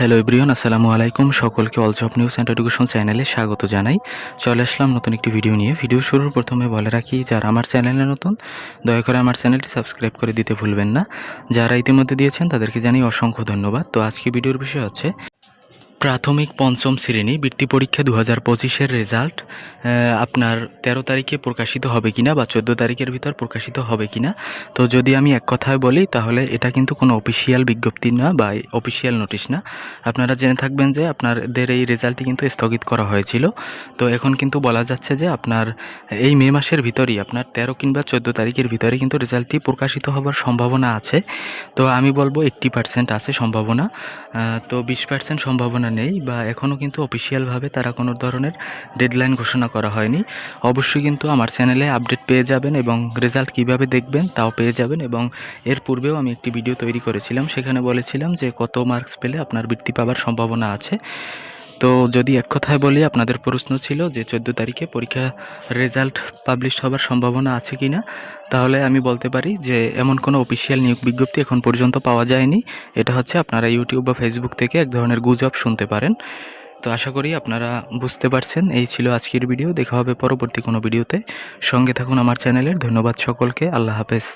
Hello everyone, আসসালামু আলাইকুম। সকলকে all job news and education চ্যানেলে স্বাগত জানাই। চলে আসলাম নতুন একটি ভিডিও নিয়ে। ভিডিও শুরুর প্রথমে বলে রাখি, যারা আমার চ্যানেলে নতুন দয়া করে আমার চ্যানেলটি সাবস্ক্রাইব করে দিতে ভুলবেন না। যারা ইতিমধ্যে দিয়েছেন তাদেরকে জানাই অসংখ্য ধন্যবাদ। তো আজকে ভিডিওর বিষয় হচ্ছে প্রাথমিক পঞ্চম শ্রেণী বৃত্তি পরীক্ষা 2025-এর রেজাল্ট আপনার 13 তারিখে প্রকাশিত হবে কিনা বা 14 তারিখের ভিতর প্রকাশিত হবে কিনা। তো যদি আমি এক কথায় বলি তাহলে এটা কিন্তু কোনো অফিসিয়াল বিজ্ঞপ্তি না বা অফিসিয়াল নোটিশ না। আপনারা জেনে থাকবেন যে আপনাদের এই রেজাল্টটি কিন্তু স্থগিত করা হয়েছিল। তো এখন কিন্তু বলা যাচ্ছে যে আপনার এই মে মাসের ভিতরেই আপনার 13 কিংবা 14 তারিখের ভিতরে কিন্তু রেজাল্টটি প্রকাশিত হবার সম্ভাবনা আছে। তো আমি বলবো 80% আছে সম্ভাবনা। তো 20% সম্ভাবনা নেই বা এখনও কিন্তু অফিসিয়ালভাবে তারা কোনো ধরনের ডেডলাইন ঘোষণা করা হয়নি। অবশ্যই কিন্তু আমার চ্যানেলে আপডেট পেয়ে যাবেন এবং রেজাল্ট কিভাবে দেখবেন তাও পেয়ে যাবেন। এবং এর পূর্বেও আমি একটি ভিডিও তৈরি করেছিলাম, সেখানে বলেছিলাম যে কত মার্কস পেলে আপনার বৃত্তি পাওয়ার সম্ভাবনা আছে। তো যদি এক কথায় বলি, আপনাদের প্রশ্ন ছিল যে 14 তারিখে পরীক্ষা রেজাল্ট পাবলিশ হবার সম্ভাবনা আছে কি না, তাহলে আমি বলতে পারি যে এমন কোনো অফিসিয়াল নিয়োগ বিজ্ঞপ্তি এখন পর্যন্ত পাওয়া যায়নি। এটা হচ্ছে আপনারা ইউটিউব বা ফেসবুক থেকে এক ধরনের গুজব শুনতে পারেন। তো আশা করি আপনারা বুঝতে পারছেন। এই ছিল আজকের ভিডিও। দেখা হবে পরবর্তী কোনো ভিডিওতে। সঙ্গে থাকুন আমার চ্যানেলের। ধন্যবাদ সকলকে। আল্লাহ হাফেজ।